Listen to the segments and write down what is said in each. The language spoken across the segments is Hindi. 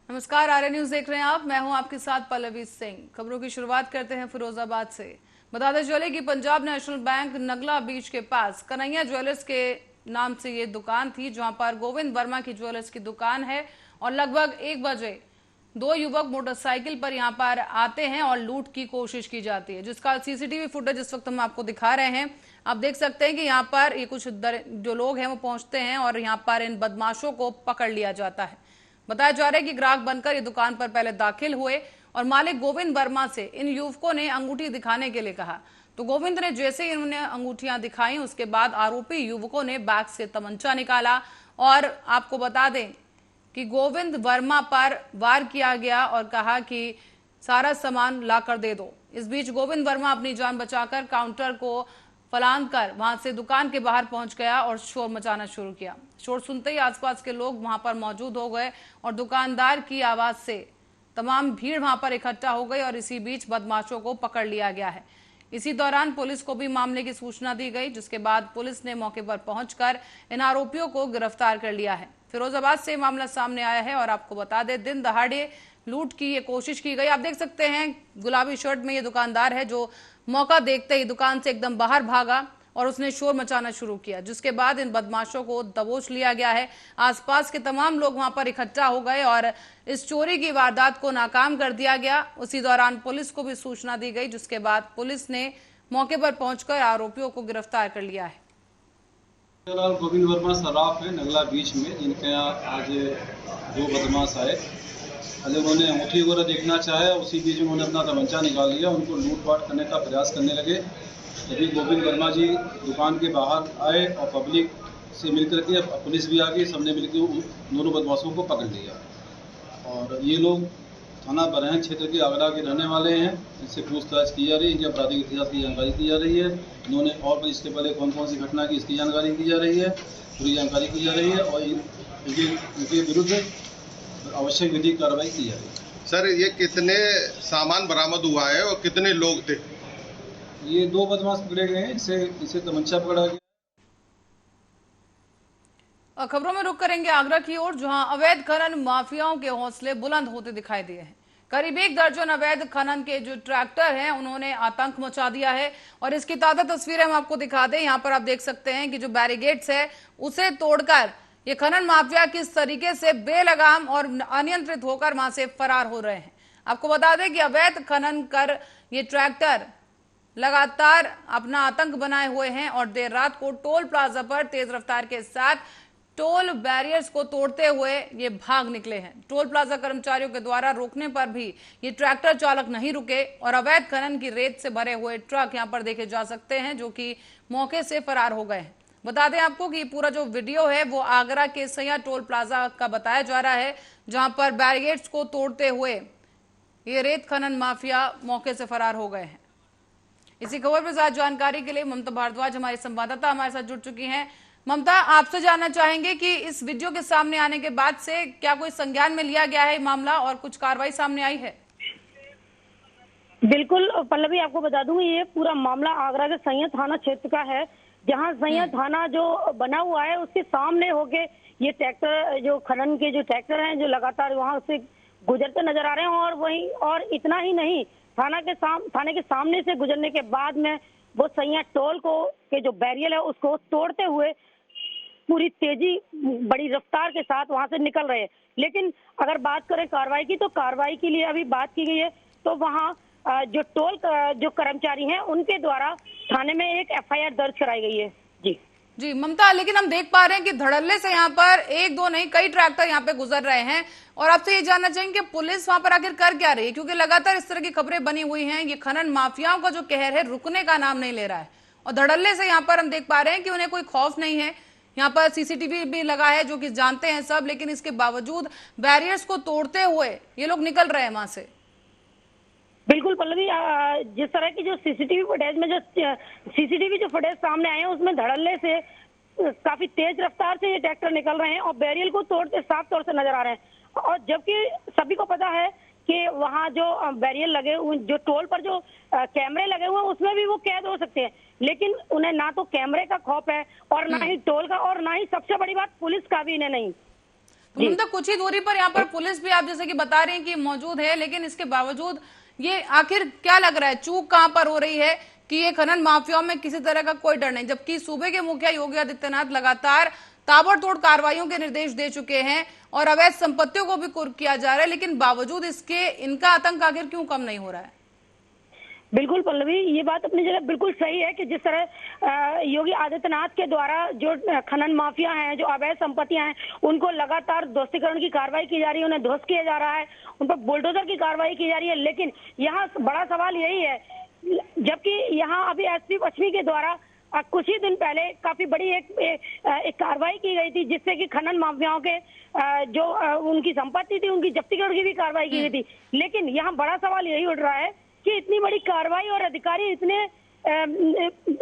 नमस्कार, आर्य न्यूज देख रहे हैं आप। मैं हूं आपके साथ पल्लवी सिंह। खबरों की शुरुआत करते हैं फिरोजाबाद से। बताते चले कि पंजाब नेशनल बैंक नगला बीच के पास कन्हैया ज्वेलर्स के नाम से ये दुकान थी, जहां पर गोविंद वर्मा की ज्वेलर्स की दुकान है और लगभग 1 बजे दो युवक मोटरसाइकिल पर यहां पर आते हैं और लूट की कोशिश की जाती है, जिसका सीसीटीवी फुटेज इस वक्त हम आपको दिखा रहे हैं। आप देख सकते हैं कि यहाँ पर ये कुछ जो लोग हैं वो पहुंचते हैं और यहाँ पर इन बदमाशों को पकड़ लिया जाता है। बताया जा रहा है कि ग्राहक बनकर ये दुकान पर पहले दाखिल हुए और मालिक गोविंद वर्मा से इन युवकों ने अंगूठी दिखाने के लिए कहा, तो गोविंद ने जैसे ही इन्होंने अंगूठियां दिखाई, उसके बाद आरोपी युवकों ने बैग से तमंचा निकाला और आपको बता दें कि गोविंद वर्मा पर वार किया गया और कहा कि सारा सामान ला कर दे दो। इस बीच गोविंद वर्मा अपनी जान बचाकर काउंटर को फलांग कर वहां से दुकान के बाहर पहुंच गया और शोर मचाना शुरू किया। शोर सुनते ही आसपास के लोग वहां पर मौजूद हो गए और दुकानदार की आवाज से तमाम भीड़ वहां पर इकट्ठा हो गई और इसी बीच बदमाशों को पकड़ लिया गया है। इसी दौरान पुलिस को भी मामले की सूचना दी गई, जिसके बाद पुलिस ने मौके पर पहुंचकर इन आरोपियों को गिरफ्तार कर लिया है। फिरोजाबाद से मामला सामने आया है और आपको बता दें, दिन दहाड़े लूट की ये कोशिश की गई। आप देख सकते हैं गुलाबी शर्ट में ये दुकानदार है जो मौका देखते ही दुकान से एकदम बाहर भागा और उसने शोर मचाना शुरू किया, जिसके बाद इन बदमाशों को दबोच लिया गया है। आसपास के तमाम लोग वहां पर इकट्ठा हो गए और इस चोरी की वारदात को नाकाम कर दिया गया। उसी दौरान पुलिस को भी सूचना दी गई, जिसके बाद पुलिस ने मौके पर पहुंचकर आरोपियों को गिरफ्तार कर लिया है। गोविंद वर्मा सराफ है नगला बीच में, जिनके यहाँ आज दो बदमाश आए। उन्होंने अंगूठी वगैरह देखना चाहे, उसी बीच उन्होंने अपना तमंचा निकाल लिया, उनको लूटपाट करने का प्रयास करने लगे। तभी गोविंद वर्मा जी दुकान के बाहर आए और पब्लिक से मिलकर के पुलिस भी आ गई, सबने मिलकर दोनों बदमाशों को पकड़ लिया। और ये लोग थाना बरहन क्षेत्र के आगरा के रहने वाले हैं। इससे पूछताछ की जा रही है, इनके आपराधिक इतिहास की जानकारी की जा रही है। इन्होंने और इसके पहले कौन कौन सी घटना की, इसकी जानकारी की जा रही है, पूरी जानकारी की जा रही है और इनके विरुद्ध आवश्यक विधिक कार्रवाई की जा रही है। सर, ये कितने सामान बरामद हुआ है और कितने लोग थे? ये दो बदमाश पकड़े गए हैं, इसे तमंचा पकड़ा गया। खबरों में रुक करेंगे आगरा की ओर, जहां अवैध खनन माफियाओं के हौसले बुलंद होते दिखाई दिए हैं। करीब 1 दर्जन अवैध खनन के जो ट्रैक्टर हैं उन्होंने आतंक मचा दिया है और इसकी ताजा तस्वीरें हम आपको दिखा दें। यहाँ पर आप देख सकते हैं कि जो बैरिगेड्स है उसे तोड़कर ये खनन माफिया किस तरीके से बेलगाम और अनियंत्रित होकर वहां से फरार हो रहे हैं। आपको बता दें कि अवैध खनन कर ये ट्रैक्टर लगातार अपना आतंक बनाए हुए हैं और देर रात को टोल प्लाजा पर तेज रफ्तार के साथ टोल बैरियर्स को तोड़ते हुए ये भाग निकले हैं। टोल प्लाजा कर्मचारियों के द्वारा रोकने पर भी ये ट्रैक्टर चालक नहीं रुके और अवैध खनन की रेत से भरे हुए ट्रक यहां पर देखे जा सकते हैं, जो कि मौके से फरार हो गए हैं। बता दें आपको कि पूरा जो वीडियो है वो आगरा के सैया टोल प्लाजा का बताया जा रहा है, जहां पर बैरिगेड्स को तोड़ते हुए ये रेत खनन माफिया मौके से फरार हो गए हैं। इसी खबर पर ज्यादा जानकारी के लिए ममता भारद्वाज हमारी संवाददाता हमारे साथ जुड़ चुकी हैं। ममता, आपसे जानना चाहेंगे कि इस वीडियो के सामने आने के बाद से क्या कोई संज्ञान में लिया गया है मामला और कुछ कार्रवाई सामने आई है? बिल्कुल पल्लवी, आपको बता दूंगी ये पूरा मामला आगरा के सैया थाना क्षेत्र का है, जहां सैया थाना जो बना हुआ है उसके सामने होके ये ट्रैक्टर, जो खनन के जो ट्रैक्टर हैं, जो लगातार वहां से गुजरते नजर आ रहे हैं। और वहीं और इतना ही नहीं, थाने के सामने से गुजरने के बाद में वो सैया टोल को के जो बैरियर है उसको तोड़ते हुए पूरी तेजी, बड़ी रफ्तार के साथ वहां से निकल रहे हैं। लेकिन अगर बात करें कार्रवाई की, तो कार्रवाई के लिए अभी बात की गई है, तो वहां जो टोल जो कर्मचारी हैं उनके द्वारा थाने में एक एफआईआर दर्ज कराई गई है। जी ममता, लेकिन हम देख पा रहे हैं कि धड़ल्ले से यहाँ पर 1-2 नहीं कई ट्रैक्टर यहाँ पे गुजर रहे हैं और आपसे ये जानना चाहेंगे कि पुलिस वहां पर आखिर कर क्या रही है, क्योंकि लगातार इस तरह की खबरें बनी हुई हैं। ये खनन माफियाओं का जो कहर है रुकने का नाम नहीं ले रहा है और धड़ल्ले से यहाँ पर हम देख पा रहे हैं कि उन्हें कोई खौफ नहीं है। यहाँ पर सीसीटीवी भी लगा है, जो कि जानते हैं सब, लेकिन इसके बावजूद बैरियर्स को तोड़ते हुए ये लोग निकल रहे हैं वहां से। बिल्कुल पल्लवी, जिस तरह की जो सीसीटीवी फुटेज सामने आए हैं उसमें धड़ल्ले से काफी तेज रफ्तार से ये ट्रैक्टर निकल रहे हैं और बैरियर को तोड़ते साफ तौर से नजर आ रहे हैं। और जबकि सभी को पता है कि वहाँ जो बैरियर लगे हुए, जो टोल पर जो कैमरे लगे हुए हैं उसमें भी वो कैद हो सकते हैं, लेकिन उन्हें ना तो कैमरे का खौफ है और ना ही टोल का, और ना ही सबसे बड़ी बात पुलिस का भी इन्हें नहीं। ममता, कुछ ही दूरी पर यहाँ पर पुलिस भी आप जैसे कि बता रहे हैं कि मौजूद है, लेकिन इसके बावजूद ये आखिर क्या लग रहा है, चूक कहां पर हो रही है कि ये खनन माफियाओं में किसी तरह का कोई डर नहीं, जबकि सूबे के मुखिया योगी आदित्यनाथ लगातार ताबड़तोड़ कार्रवाइयों के निर्देश दे चुके हैं और अवैध संपत्तियों को भी कुर्क किया जा रहा है, लेकिन बावजूद इसके इनका आतंक आखिर क्यों कम नहीं हो रहा है? बिल्कुल पल्लवी, ये बात अपनी जगह बिल्कुल सही है कि जिस तरह योगी आदित्यनाथ के द्वारा जो खनन माफिया हैं, जो अवैध संपत्तियां हैं, उनको लगातार ध्वस्तीकरण की कार्रवाई की जा रही है, उन्हें ध्वस्त किया जा रहा है, उन पर बुलडोजर की कार्रवाई की जा रही है। लेकिन यहाँ बड़ा सवाल यही है, जबकि यहाँ अभी एसपी पश्चिमी के द्वारा कुछ ही दिन पहले काफी बड़ी एक कार्रवाई की गई थी, जिससे कि खनन माफियाओं के जो उनकी संपत्ति थी उनकी जब्तीकरण की भी कार्रवाई की गई थी। लेकिन यहाँ बड़ा सवाल यही उठ रहा है कि इतनी बड़ी कार्रवाई और अधिकारी इतने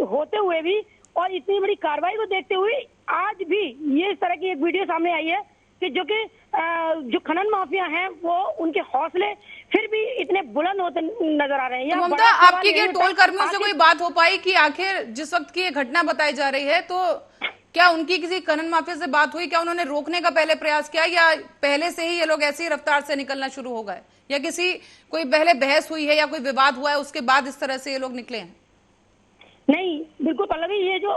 होते हुए भी और इतनी बड़ी कार्रवाई को देखते हुए आज भी ये इस तरह की एक वीडियो सामने आई है कि जो खनन माफिया हैं वो उनके हौसले फिर भी इतने बुलंद होते नजर आ रहे हैं। तो ममता, आपकी क्या टोल कर्मियों से कोई बात हो पाई कि आखिर जिस वक्त की ये घटना बताई जा रही है, तो क्या उनकी किसी खनन माफिया से बात हुई? क्या उन्होंने रोकने का पहले प्रयास किया या पहले से ही ये लोग ऐसी रफ्तार से निकलना शुरू हो गए, या किसी कोई पहले बहस हुई है या कोई विवाद हुआ है उसके बाद इस तरह से ये लोग निकले हैं? नहीं, बिल्कुल पल्लवी, ये जो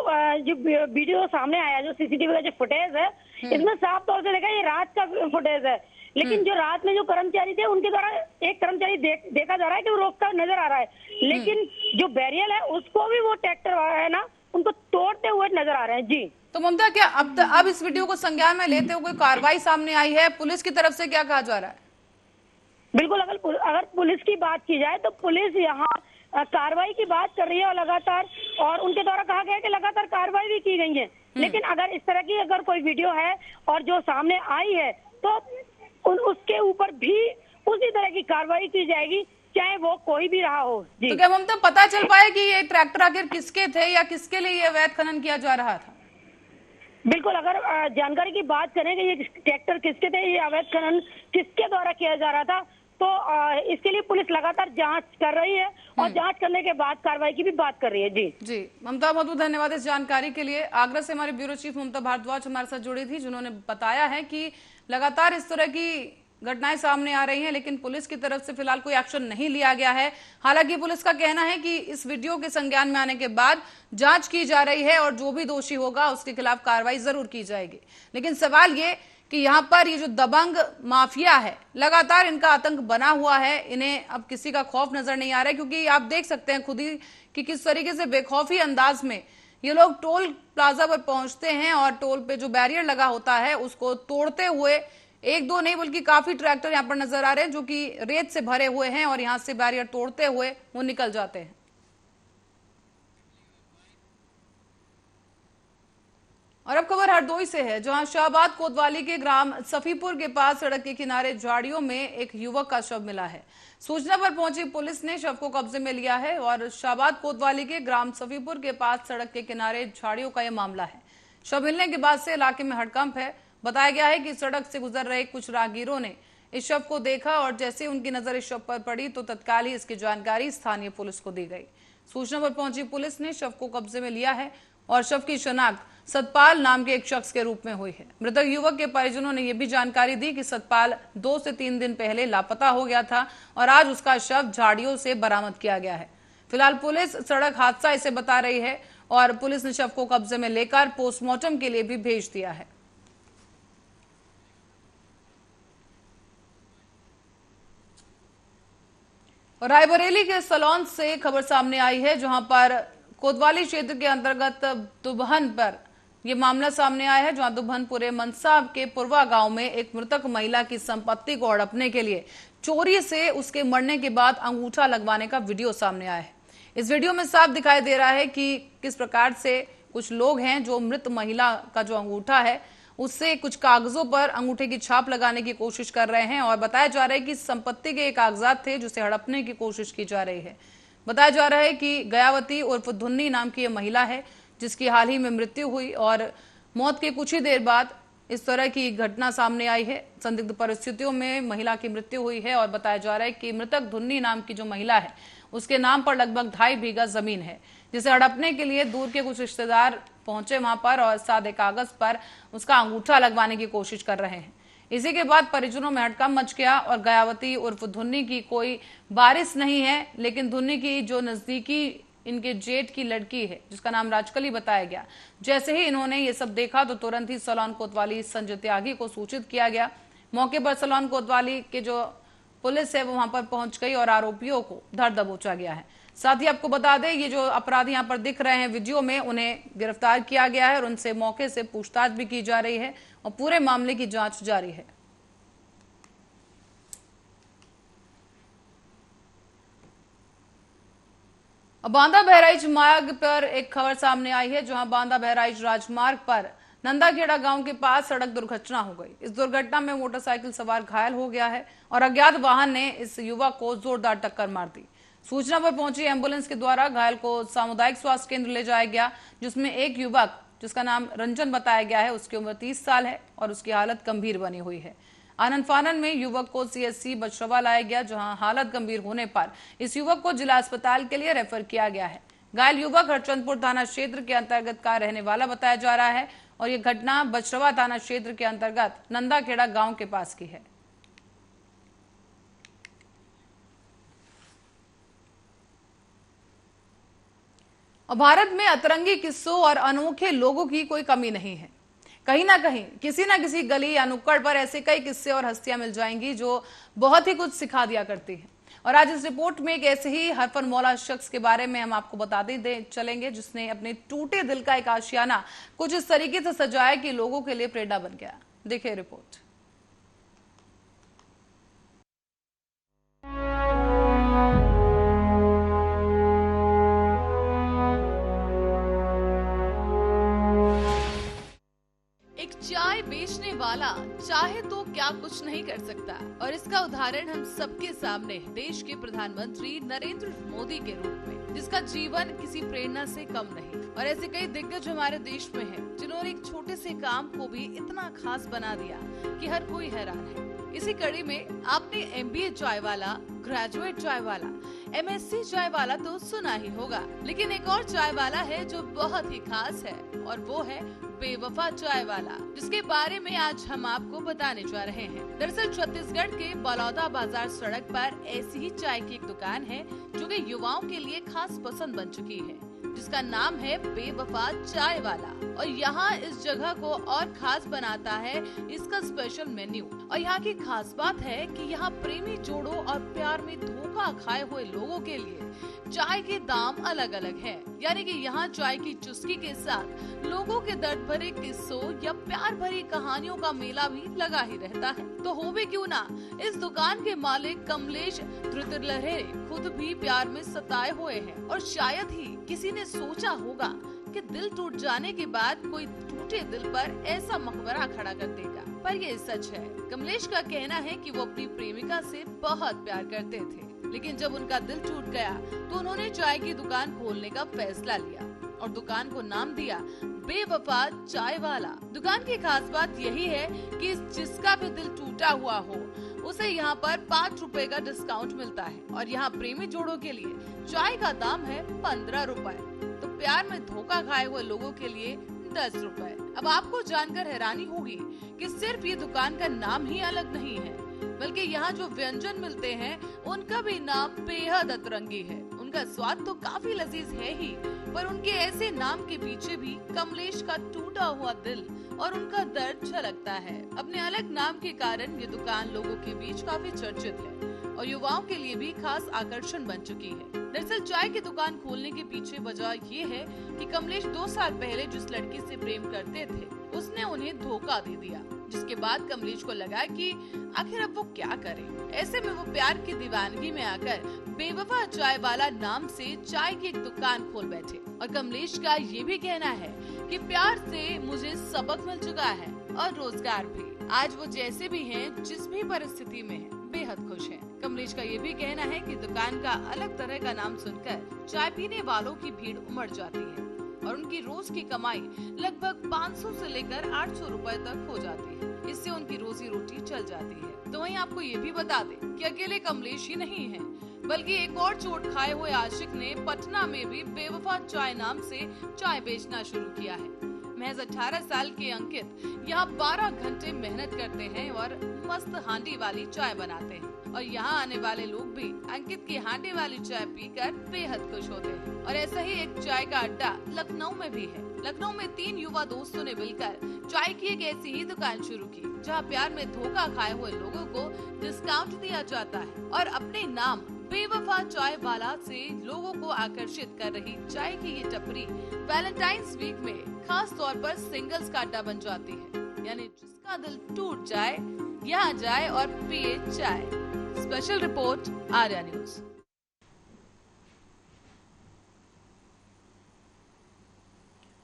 वीडियो सामने आया, जो सीसीटीवी का जो फुटेज है, इसमें साफ तौर से देखा ये रात का फुटेज है। लेकिन जो रात में जो कर्मचारी थे उनके द्वारा एक कर्मचारी देखा जा रहा है कि वो रोकता नजर आ रहा है, लेकिन जो बैरियर है उसको भी वो ट्रैक्टर है ना उनको तोड़ते हुए नजर आ रहे हैं। जी तो ममता, क्या अब इस वीडियो को संज्ञान में लेते हुए कोई कार्रवाई सामने आई है? पुलिस की तरफ से क्या कहा जा रहा है? बिल्कुल, अगर पुलिस की बात की जाए तो पुलिस यहाँ कार्रवाई की बात कर रही है और लगातार, और उनके द्वारा कहा गया है कि लगातार कार्रवाई भी की गई है। लेकिन अगर इस तरह की अगर कोई वीडियो है और जो सामने आई है तो उसके ऊपर भी उसी तरह की कार्रवाई की जाएगी, चाहे वो कोई भी रहा हो। जी। तो क्या ममता पता चल पाया कि ये ट्रैक्टर आखिर किसके थे या किसके लिए ये अवैध खनन किया जा रहा था? बिल्कुल, अगर जानकारी की बात करें कि ये ट्रैक्टर किसके थे, ये अवैध खनन किसके द्वारा किया जा रहा था, तो इसके लिए पुलिस लगातार जांच कर रही है और जांच करने के बाद कार्रवाई की भी बात कर रही है। जी ममता, बहुत बहुत धन्यवाद इस जानकारी के लिए। आगरा से हमारे ब्यूरो चीफ ममता भारद्वाज हमारे साथ जुड़ी थी, जिन्होंने बताया है कि लगातार इस तरह की घटनाएं सामने आ रही हैं, लेकिन पुलिस की तरफ से फिलहाल कोई एक्शन नहीं लिया गया है। हालांकि पुलिस का कहना है कि इस वीडियो के संज्ञान में आने के बाद जांच की जा रही है और जो भी दोषी होगा उसके खिलाफ कार्रवाई जरूर की जाएगी। लेकिन सवाल ये कि यहाँ पर ये जो दबंग माफिया है, लगातार इनका आतंक बना हुआ है, इन्हें अब किसी का खौफ नजर नहीं आ रहा है, क्योंकि आप देख सकते हैं खुद ही कि किस तरीके से बेखौफी अंदाज में ये लोग टोल प्लाजा पर पहुंचते हैं और टोल पे जो बैरियर लगा होता है उसको तोड़ते हुए, एक दो नहीं बल्कि काफी ट्रैक्टर यहाँ पर नजर आ रहे हैं जो कि रेत से भरे हुए हैं और यहाँ से बैरियर तोड़ते हुए वो निकल जाते हैं। और अब खबर हरदोई से है, जहां शाहबाद कोतवाली के ग्राम सफीपुर के पास सड़क के किनारे झाड़ियों में एक युवक का शव मिला है। सूचना पर पहुंची पुलिस ने शव को कब्जे में लिया है और शाहबाद कोतवाली के ग्राम सफीपुर के पास सड़क के किनारे झाड़ियों का यह मामला है। शव मिलने के बाद से इलाके में हड़कंप है। बताया गया है कि सड़क से गुजर रहे कुछ राहगीरों ने इस शव को देखा और जैसे उनकी नजर इस शव पर पड़ी तो तत्काल ही इसकी जानकारी स्थानीय पुलिस को दी गई। सूचना पर पहुंची पुलिस ने शव को कब्जे में लिया है और शव की शिनाख्त सतपाल नाम के एक शख्स के रूप में हुई है। मृतक युवक के परिजनों ने यह भी जानकारी दी कि सतपाल 2 से 3 दिन पहले लापता हो गया था और आज उसका शव झाड़ियों से बरामद किया गया है। फिलहाल पुलिस सड़क हादसा इसे बता रही है और पुलिस ने शव को कब्जे में लेकर पोस्टमार्टम के लिए भी भेज दिया है। रायबरेली के सलौन से खबर सामने आई है, जहां पर कोतवाली क्षेत्र के अंतर्गत दुबहन पर यह मामला सामने आया है, जहां दुबहनपुरे मनसा के पुरवा गांव में एक मृतक महिला की संपत्ति को हड़पने के लिए चोरी से उसके मरने के बाद अंगूठा लगवाने का वीडियो सामने आया है। इस वीडियो में साफ दिखाई दे रहा है कि किस प्रकार से कुछ लोग हैं जो मृत महिला का जो अंगूठा है उससे कुछ कागजों पर अंगूठे की छाप लगाने की कोशिश कर रहे हैं और बताया जा रहा है कि संपत्ति के कागजात थे जिसे हड़पने की कोशिश की जा रही है। बताया जा रहा है कि गयावती उर्फ धुन्नी नाम की यह महिला है जिसकी हाल ही में मृत्यु हुई और मौत के कुछ ही देर बाद इस तरह की घटना सामने आई है। संदिग्ध परिस्थितियों में महिला की मृत्यु हुई है और बताया जा रहा है कि मृतक धुन्नी नाम की जो महिला है उसके नाम पर लगभग 2.5 बीघा जमीन है, जिसे हड़पने के लिए दूर के कुछ रिश्तेदार पहुंचे वहां पर और सादे कागज पर उसका अंगूठा लगवाने की कोशिश कर रहे हैं। इसी के बाद परिजनों में हड़कंप मच गया और गयावती उर्फ धुन्नी की कोई बारिश नहीं है, लेकिन धुन्नी की जो नजदीकी इनके जेठ की लड़की है जिसका नाम राजकली बताया गया, जैसे ही इन्होंने ये सब देखा तो तुरंत ही सलोन कोतवाली संजय त्यागी को सूचित किया गया। मौके पर सलोन कोतवाली के जो पुलिस है वो वहां पर पहुंच गई और आरोपियों को धर दबोचा गया है। साथ ही आपको बता दें, ये जो अपराधी यहाँ पर दिख रहे हैं वीडियो में, उन्हें गिरफ्तार किया गया है और उनसे मौके से पूछताछ भी की जा रही है और पूरे मामले की जांच जारी है। बांदा बहराइच मार्ग पर एक खबर सामने आई है, जहां बांदा बहराइच राजमार्ग पर नंदाखेड़ा गांव के पास सड़क दुर्घटना हो गई। इस दुर्घटना में मोटरसाइकिल सवार घायल हो गया है और अज्ञात वाहन ने इस युवक को जोरदार टक्कर मार दी। सूचना पर पहुंची एम्बुलेंस के द्वारा घायल को सामुदायिक स्वास्थ्य केंद्र ले जाया गया, जिसमें एक युवक जिसका नाम रंजन बताया गया है, उसकी उम्र 30 साल है और उसकी हालत गंभीर बनी हुई है। आनंद फानन में युवक को सीएचसी बछरवा लाया गया, जहां हालत गंभीर होने पर इस युवक को जिला अस्पताल के लिए रेफर किया गया है। घायल युवक हरचंदपुर थाना क्षेत्र के अंतर्गत का रहने वाला बताया जा रहा है और यह घटना बछरवा थाना क्षेत्र के अंतर्गत नंदाखेड़ा गांव के पास की है। और भारत में अतरंगी किस्सों और अनोखे लोगों की कोई कमी नहीं है। कहीं ना कहीं किसी ना किसी गली या नुक्कड़ पर ऐसे कई किस्से और हस्तियां मिल जाएंगी जो बहुत ही कुछ सिखा दिया करती हैं। और आज इस रिपोर्ट में एक ऐसे ही हरफन मौला शख्स के बारे में हम आपको बताते चलेंगे, जिसने अपने टूटे दिल का एक आशियाना कुछ इस तरीके से सजाया कि लोगों के लिए प्रेरणा बन गया। देखिए रिपोर्ट। एक चाय बेचने वाला चाहे तो क्या कुछ नहीं कर सकता, और इसका उदाहरण हम सबके सामने है देश के प्रधानमंत्री नरेंद्र मोदी के रूप में, जिसका जीवन किसी प्रेरणा से कम नहीं। और ऐसे कई दिग्गज हमारे देश में हैं, जिन्होंने एक छोटे से काम को भी इतना खास बना दिया कि हर कोई हैरान है। इसी कड़ी में आपने MBA चाय वाला, ग्रेजुएट चाय वाला, MSc चाय वाला तो सुना ही होगा, लेकिन एक और चाय वाला है जो बहुत ही खास है और वो है बेवफा चाय वाला, जिसके बारे में आज हम आपको बताने जा रहे हैं। दरअसल छत्तीसगढ़ के बलौदा बाजार सड़क पर ऐसी ही चाय की एक दुकान है जो कि युवाओं के लिए खास पसंद बन चुकी है, जिसका नाम है बेवफा चाय वाला। और यहाँ इस जगह को और खास बनाता है इसका स्पेशल मेन्यू। और यहाँ की खास बात है कि यहाँ प्रेमी जोड़ों और प्यार में धोखा खाए हुए लोगों के लिए चाय के दाम अलग अलग हैं। यानी कि यहाँ चाय की चुस्की के साथ लोगों के दर्द भरे किस्सों या प्यार भरी कहानियों का मेला भी लगा ही रहता है। तो हो भी क्यों ना, इस दुकान के मालिक कमलेश धृतलहरे खुद भी प्यार में सताए हुए हैं और शायद ही किसी ने सोचा होगा कि दिल टूट जाने के बाद कोई टूटे दिल पर ऐसा मकबरा खड़ा कर देगा, पर ये सच है। कमलेश का कहना है कि वो अपनी प्रेमिका से बहुत प्यार करते थे, लेकिन जब उनका दिल टूट गया तो उन्होंने चाय की दुकान खोलने का फैसला लिया और दुकान को नाम दिया बेवफा चाय वाला। दुकान की खास बात यही है कि जिसका भी दिल टूटा हुआ हो उसे यहाँ पर 5 रुपए का डिस्काउंट मिलता है और यहाँ प्रेमी जोड़ों के लिए चाय का दाम है 15 रुपए, तो प्यार में धोखा खाए हुए लोगों के लिए 10 रुपए। अब आपको जानकर हैरानी होगी कि सिर्फ ये दुकान का नाम ही अलग नहीं है, बल्कि यहाँ जो व्यंजन मिलते हैं उनका भी नाम बेहद अतरंगी है। उनका स्वाद तो काफी लजीज है ही, पर उनके ऐसे नाम के पीछे भी कमलेश का टूटा हुआ दिल और उनका दर्द झलकता है। अपने अलग नाम के कारण ये दुकान लोगों के बीच काफी चर्चित है और युवाओं के लिए भी खास आकर्षण बन चुकी है। दरअसल चाय की दुकान खोलने के पीछे वजह ये है कि कमलेश 2 साल पहले जिस लड़की से प्रेम करते थे उसने उन्हें धोखा दे दिया, जिसके बाद कमलेश को लगा कि आखिर अब वो क्या करे। ऐसे में वो प्यार की दीवानगी में आकर बेवफा चाय वाला नाम से चाय की एक दुकान खोल बैठे। और कमलेश का ये भी कहना है कि प्यार से मुझे सबक मिल चुका है और रोजगार भी। आज वो जैसे भी हैं, जिस भी परिस्थिति में हैं, बेहद खुश हैं। कमलेश का ये भी कहना है कि दुकान का अलग तरह का नाम सुनकर चाय पीने वालों की भीड़ उमड़ जाती है और उनकी रोज की कमाई लगभग 500 से लेकर 800 रुपए तक हो जाती है। इससे उनकी रोजी रोटी चल जाती है। तो वहीं आपको ये भी बता दें कि अकेले कमलेश ही नहीं है, बल्कि एक और चोट खाए हुए आशिक ने पटना में भी बेवफा चाय नाम से चाय बेचना शुरू किया है। महज 18 साल के अंकित यहाँ 12 घंटे मेहनत करते हैं और मस्त हांडी वाली चाय बनाते हैं। और यहाँ आने वाले लोग भी अंकित की हांडी वाली चाय पीकर बेहद खुश होते हैं। और ऐसा ही एक चाय का अड्डा लखनऊ में भी है। लखनऊ में 3 युवा दोस्तों ने मिलकर चाय की एक ऐसी ही दुकान शुरू की, जहाँ प्यार में धोखा खाए हुए लोगों को डिस्काउंट दिया जाता है। और अपने नाम बेवफा चाय वाला से लोगों को आकर्षित कर रही चाय की ये टपरी वैलेंटाइंस वीक में खास तौर पर सिंगल्स का अड्डा बन जाती है। यानी जिसका दिल टूट जाए यहाँ जाए और पिए चाय। Special report Arya news.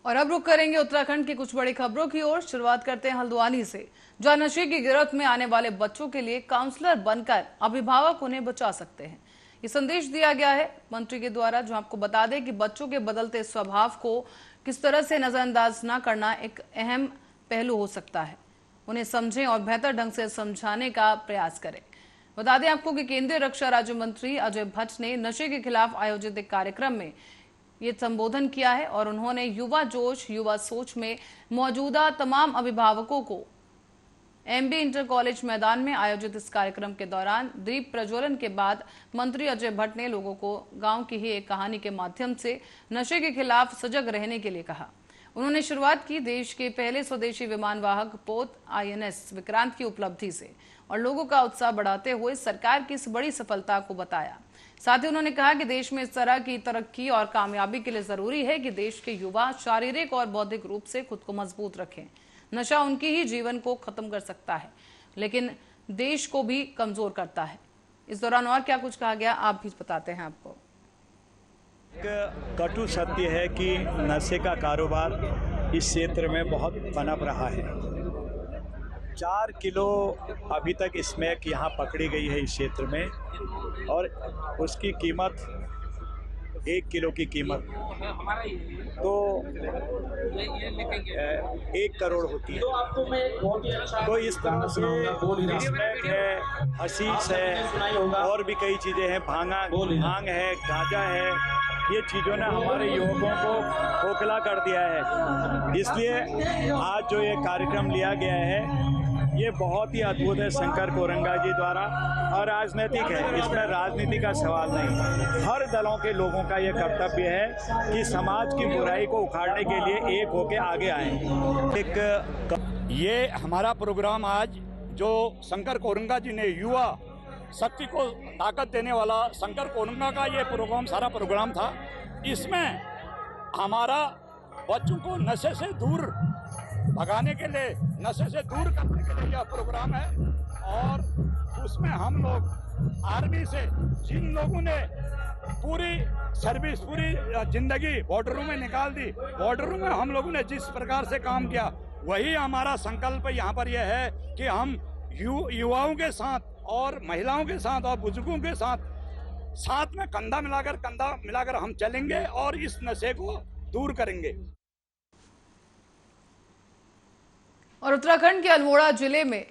और अब रुक करेंगे उत्तराखंड की कुछ बड़ी खबरों की ओर। शुरुआत करते हैं हल्द्वानी से, जहां नशे की गिरफ्त में आने वाले बच्चों के लिए काउंसलर बनकर अभिभावक उन्हें बचा सकते हैं। ये संदेश दिया गया है मंत्री के द्वारा, जो आपको बता दें कि बच्चों के बदलते स्वभाव को किस तरह से नजरअंदाज न करना एक अहम पहलू हो सकता है। उन्हें समझें और बेहतर ढंग से समझाने का प्रयास करें। बता दें आपको कि केंद्रीय रक्षा राज्य मंत्री अजय भट्ट ने नशे के खिलाफ आयोजित एक कार्यक्रम में ये संबोधन किया है और उन्होंने युवा जोश युवा सोच में मौजूदा तमाम अभिभावकों को एमबी इंटर कॉलेज मैदान में आयोजित इस कार्यक्रम के दौरान दीप प्रज्वलन के बाद मंत्री अजय भट्ट ने लोगों को गांव की ही एक कहानी के माध्यम से नशे के खिलाफ सजग रहने के लिए कहा। उन्होंने शुरुआत की देश के पहले स्वदेशी विमान वाहक पोत INS विक्रांत की उपलब्धि से और लोगों का उत्साह बढ़ाते हुए सरकार की इस बड़ी सफलता को बताया। साथ ही उन्होंने कहा कि देश में इस तरह की तरक्की और कामयाबी के लिए जरूरी है कि देश के युवा शारीरिक और बौद्धिक रूप से खुद को मजबूत रखें। नशा उनकी ही जीवन को खत्म कर सकता है, लेकिन देश को भी कमजोर करता है। इस दौरान और क्या कुछ कहा गया आप भी बताते हैं आपको। कटु सत्य है कि नशे का कारोबार इस क्षेत्र में बहुत पनप रहा है। 4 किलो अभी तक स्मैक यहाँ पकड़ी गई है इस क्षेत्र में, और उसकी कीमत 1 किलो की कीमत तो 1 करोड़ होती है। तो इस तरह से स्मैक है, हशीश है और भी कई चीज़ें हैं, भांग है, गांजा है। ये चीज़ों ने हमारे युवकों को खोखला कर दिया है। इसलिए आज जो ये कार्यक्रम लिया गया है ये बहुत ही अद्भुत है शंकर कोरंगा जी द्वारा, और राजनीतिक है, इसमें राजनीति का सवाल नहीं। हर दलों के लोगों का ये कर्तव्य है कि समाज की बुराई को उखाड़ने के लिए एक होकर आगे आए। ये हमारा प्रोग्राम आज जो शंकर कोरंगा जी ने युवा शक्ति को ताकत देने वाला शंकर कोरंगा का ये प्रोग्राम सारा प्रोग्राम था। इसमें हमारा बच्चों को नशे से दूर भगाने के लिए, नशे से दूर करने के लिए यह प्रोग्राम है। और उसमें हम लोग आर्मी से जिन लोगों ने पूरी सर्विस, पूरी जिंदगी बॉर्डरों में निकाल दी, बॉर्डरों में हम लोगों ने जिस प्रकार से काम किया, वही हमारा संकल्प यहाँ पर यह है कि हम युवाओं के साथ और महिलाओं के साथ और बुजुर्गों के साथ में कंधा मिलाकर हम चलेंगे और इस नशे को दूर करेंगे। और उत्तराखंड के अल्मोड़ा जिले में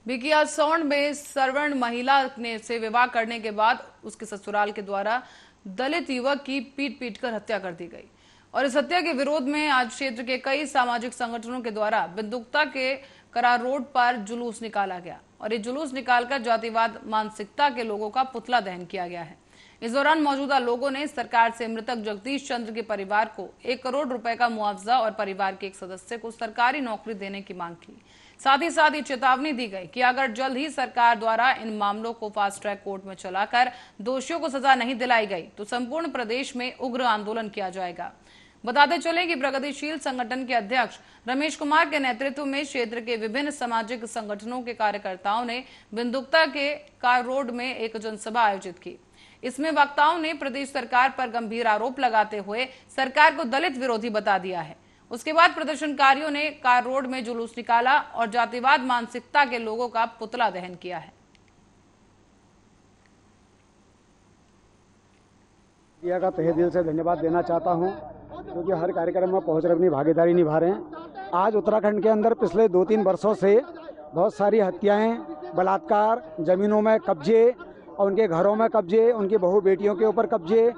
भिकियासौंड में सरवर्ण महिला ने से विवाह करने के बाद उसके ससुराल के द्वारा दलित युवक की पीट कर हत्या कर दी गई। और इस हत्या के विरोध में आज क्षेत्र के कई सामाजिक संगठनों के द्वारा बिंदुक्ता के करार रोड पर जुलूस निकाला गया और ये जुलूस निकालकर जातिवाद मानसिकता के लोगों का पुतला दहन किया गया है। इस दौरान मौजूदा लोगों ने सरकार से मृतक जगदीश चंद्र के परिवार को 1 करोड़ रुपए का मुआवजा और परिवार के एक सदस्य को सरकारी नौकरी देने की मांग की। साथ ही साथ ये चेतावनी दी गई कि अगर जल्द ही सरकार द्वारा इन मामलों को फास्ट ट्रैक कोर्ट में चलाकर दोषियों को सजा नहीं दिलाई गई तो संपूर्ण प्रदेश में उग्र आंदोलन किया जाएगा। बताते चले कि प्रगतिशील संगठन के अध्यक्ष रमेश कुमार के नेतृत्व में क्षेत्र के विभिन्न सामाजिक संगठनों के कार्यकर्ताओं ने बिंदुक्ता के कार रोड में एक जनसभा आयोजित की। इसमें वक्ताओं ने प्रदेश सरकार पर गंभीर आरोप लगाते हुए सरकार को दलित विरोधी बता दिया है। उसके बाद प्रदर्शनकारियों ने कार रोड में जुलूस निकाला और जातिवाद मानसिकता के लोगों का पुतला दहन किया है। का तहे दिल से धन्यवाद देना चाहता हूं, क्योंकि हर कार्यक्रम में पहुंच रहे अपनी भागीदारी निभा रहे हैं। आज उत्तराखंड के अंदर पिछले 2-3 वर्षों से बहुत सारी हत्याएं, बलात्कार, जमीनों में कब्जे और उनके घरों में कब्जे, उनकी बहू बेटियों के ऊपर कब्जे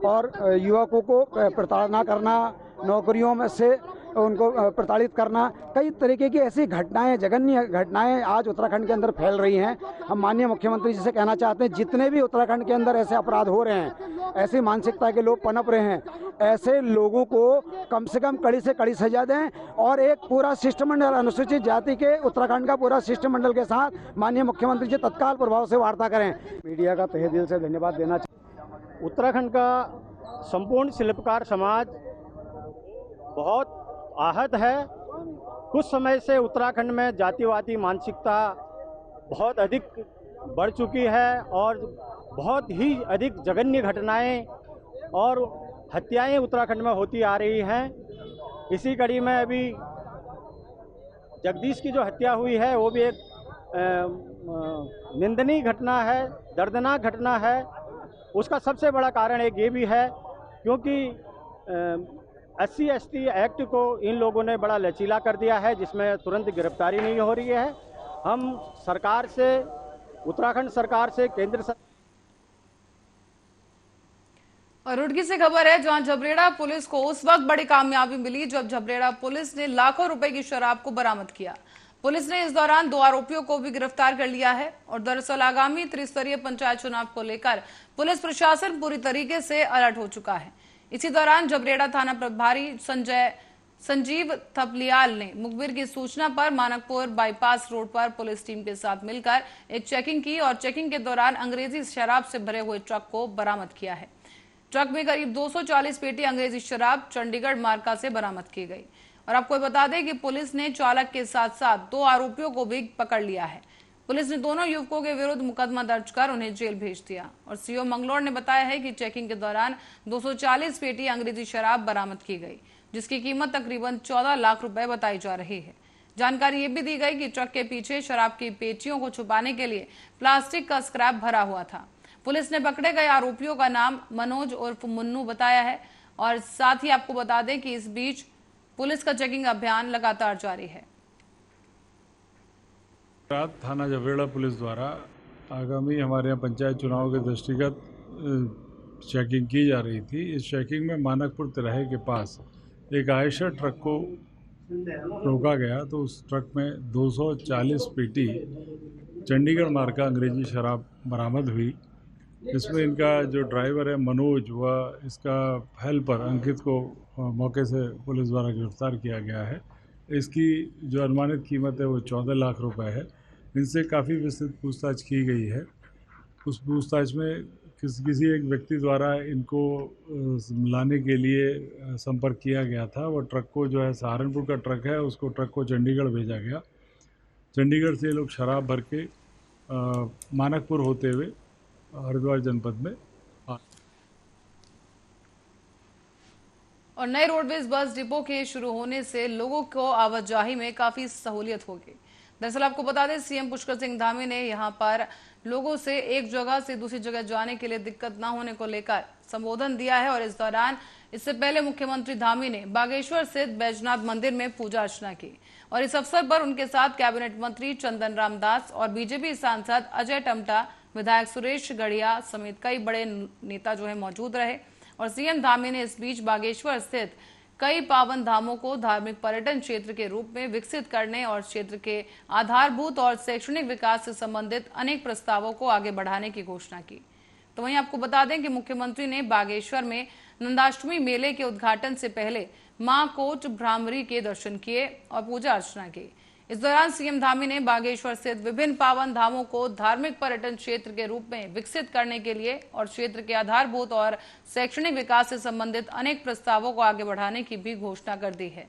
और युवकों को प्रताड़ना करना, नौकरियों में से उनको प्रताड़ित करना, कई तरीके की ऐसी घटनाएं, जघन्य घटनाएं आज उत्तराखंड के अंदर फैल रही हैं। हम माननीय मुख्यमंत्री जी से कहना चाहते हैं, जितने भी उत्तराखंड के अंदर ऐसे अपराध हो रहे हैं, ऐसी मानसिकता के लोग पनप रहे हैं, ऐसे लोगों को कम से कम कड़ी से कड़ी सजा दें और एक पूरा शिष्टमंडल, अनुसूचित जाति के उत्तराखंड का पूरा शिष्टमंडल के साथ माननीय मुख्यमंत्री जी तत्काल प्रभाव से वार्ता करें। मीडिया का तहे दिल से धन्यवाद देना चाहिए। उत्तराखंड का संपूर्ण शिल्पकार समाज बहुत आहत है। कुछ समय से उत्तराखंड में जातिवादी मानसिकता बहुत अधिक बढ़ चुकी है और बहुत ही अधिक जघन्य घटनाएं और हत्याएं उत्तराखंड में होती आ रही हैं। इसी कड़ी में अभी जगदीश की जो हत्या हुई है वो भी एक निंदनीय घटना है, दर्दनाक घटना है। उसका सबसे बड़ा कारण एक ये भी है क्योंकि SC/ST एक्ट को इन लोगों ने बड़ा लचीला कर दिया है, जिसमें तुरंत गिरफ्तारी नहीं हो रही है। हम सरकार से, उत्तराखंड सरकार से, केंद्र सरकार। और रुड़की से खबर है, जहां झबरेड़ा पुलिस को उस वक्त बड़ी कामयाबी मिली जब झबरेड़ा पुलिस ने लाखों रुपए की शराब को बरामद किया। पुलिस ने इस दौरान 2 आरोपियों को भी गिरफ्तार कर लिया है और दरअसल आगामी त्रिस्तरीय पंचायत चुनाव को लेकर पुलिस प्रशासन पूरी तरीके से अलर्ट हो चुका है। इसी दौरान झबरेड़ा थाना प्रभारी संजीव थपलियाल ने मुखबिर की सूचना पर मानकपुर बाईपास रोड पर पुलिस टीम के साथ मिलकर एक चेकिंग की और चेकिंग के दौरान अंग्रेजी शराब से भरे हुए ट्रक को बरामद किया है। ट्रक में करीब 240 पेटी अंग्रेजी शराब चंडीगढ़ मार्का से बरामद की गई। और आपको बता दें कि पुलिस ने चालक के साथ साथ 2 आरोपियों को भी पकड़ लिया है। पुलिस ने दोनों युवकों के विरुद्ध मुकदमा दर्ज कर उन्हें जेल भेज दिया। और सीओ मंगलौर ने बताया है कि चेकिंग के दौरान 240 पेटी अंग्रेजी शराब बरामद की गई, जिसकी कीमत तकरीबन 14 लाख रुपए बताई जा रही है। जानकारी ये भी दी गई कि ट्रक के पीछे शराब की पेटियों को छुपाने के लिए प्लास्टिक का स्क्रैप भरा हुआ था। पुलिस ने पकड़े गए आरोपियों का नाम मनोज उर्फ मुन्नू बताया है। और साथ ही आपको बता दें कि इस बीच पुलिस का चेकिंग अभियान लगातार जारी है। रात थाना झबरेड़ा पुलिस द्वारा आगामी हमारे यहाँ पंचायत चुनाव के दृष्टिगत चेकिंग की जा रही थी। इस चेकिंग में मानकपुर तिराहे के पास एक आयशर ट्रक को रोका गया तो उस ट्रक में 240 पेटी चंडीगढ़ मार्का अंग्रेजी शराब बरामद हुई। इसमें इनका जो ड्राइवर है मनोज व इसका हेल्पर अंकित को मौके से पुलिस द्वारा गिरफ्तार किया गया है। इसकी जो अनुमानित कीमत है वो 14 लाख रुपए है। इनसे काफ़ी विस्तृत पूछताछ की गई है। उस पूछताछ में किसी एक व्यक्ति द्वारा इनको लाने के लिए संपर्क किया गया था। वो ट्रक को जो है सहारनपुर का ट्रक है, उसको ट्रक को चंडीगढ़ भेजा गया। चंडीगढ़ से लोग शराब भर के मानकपुर होते हुए हरिद्वार जनपद में। और नए रोडवेज बस डिपो के शुरू होने से लोगों को आवाजाही में काफी सहूलियत होगी। दरअसल आपको बता दें, सीएम पुष्कर सिंह धामी ने यहां पर लोगों से एक जगह से दूसरी जगह जाने के लिए दिक्कत न होने को लेकर संबोधन दिया है। और इस दौरान इससे पहले मुख्यमंत्री धामी ने बागेश्वर स्थित बैजनाथ मंदिर में पूजा अर्चना की। और इस अवसर पर उनके साथ कैबिनेट मंत्री चंदन रामदास और बीजेपी सांसद अजय टमटा, विधायक सुरेश गढ़िया समेत कई बड़े नेता जो है मौजूद रहे। और सीएम धामी ने इस बीच बागेश्वर स्थित कई पावन धामों को धार्मिक पर्यटन क्षेत्र के रूप में विकसित करने और क्षेत्र के आधारभूत और शैक्षणिक विकास से संबंधित अनेक प्रस्तावों को आगे बढ़ाने की घोषणा की। तो वहीं आपको बता दें कि मुख्यमंत्री ने बागेश्वर में नंदाष्टमी मेले के उद्घाटन से पहले मां कोट भ्रामरी के दर्शन किए और पूजा अर्चना की। इस दौरान सीएम धामी ने बागेश्वर स्थित विभिन्न पावन धामों को धार्मिक पर्यटन क्षेत्र के रूप में विकसित करने के लिए और क्षेत्र के आधारभूत और शैक्षणिक विकास से संबंधित अनेक प्रस्तावों को आगे बढ़ाने की भी घोषणा कर दी है।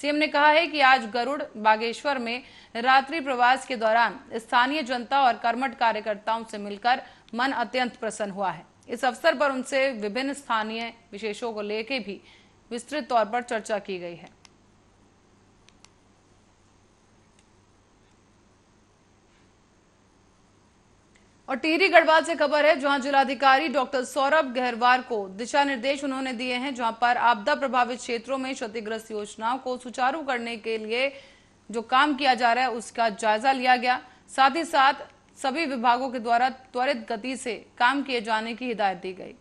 सीएम ने कहा है कि आज गरुड़ बागेश्वर में रात्रि प्रवास के दौरान स्थानीय जनता और कर्मठ कार्यकर्ताओं से मिलकर मन अत्यंत प्रसन्न हुआ है। इस अवसर पर उनसे विभिन्न स्थानीय विशेषों को लेकर भी विस्तृत तौर पर चर्चा की गई है। और टिहरी गढ़वाल से खबर है, जहां जिलाधिकारी डॉक्टर सौरभ गहरवार को दिशा निर्देश उन्होंने दिए हैं, जहां पर आपदा प्रभावित क्षेत्रों में क्षतिग्रस्त योजनाओं को सुचारू करने के लिए जो काम किया जा रहा है उसका जायजा लिया गया। साथ ही साथ सभी विभागों के द्वारा त्वरित गति से काम किए जाने की हिदायत दी गई।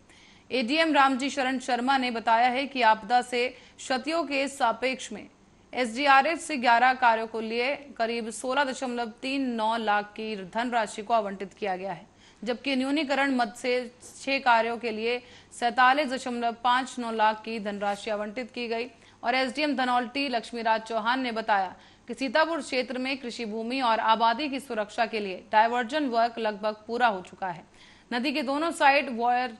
एडीएम रामजी शरण शर्मा ने बताया है कि आपदा से क्षतियों के सापेक्ष में एसडीआरएफ से 11 कार्यों को लिए करीब 16.39 लाख की धनराशि को आवंटित किया गया है, जबकि न्यूनीकरण मद से 6 कार्यों के लिए 47.59 लाख की धनराशि आवंटित की गई। और एसडीएम धनौल्टी लक्ष्मीराज चौहान ने बताया कि सीतापुर क्षेत्र में कृषि भूमि और आबादी की सुरक्षा के लिए डायवर्जन वर्क लगभग पूरा हो चुका है। नदी के दोनों साइड वायर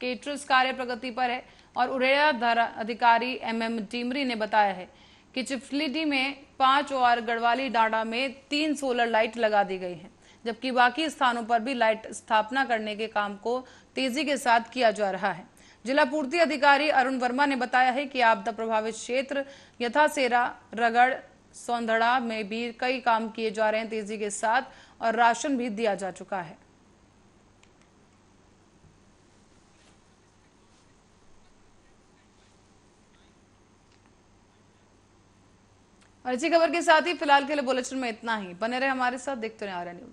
केटरस कार्य प्रगति पर है। और उरेया अधिकारी एमएम टीमरी ने बताया है कि चिफलिडी में 5 और गढ़वाली डांडा में 3 सोलर लाइट लगा दी गई है, जबकि बाकी स्थानों पर भी लाइट स्थापना करने के काम को तेजी के साथ किया जा रहा है। जिला पूर्ति अधिकारी अरुण वर्मा ने बताया है कि आपदा प्रभावित क्षेत्र यथासेरा, रगड़, सौंधड़ा में भी कई काम किए जा रहे हैं तेजी के साथ, और राशन भी दिया जा चुका है। और इसी खबर के साथ ही फिलहाल के लिए बुलेटिन में इतना ही। बने रहे हमारे साथ, देखते रहे आर्या न्यूज।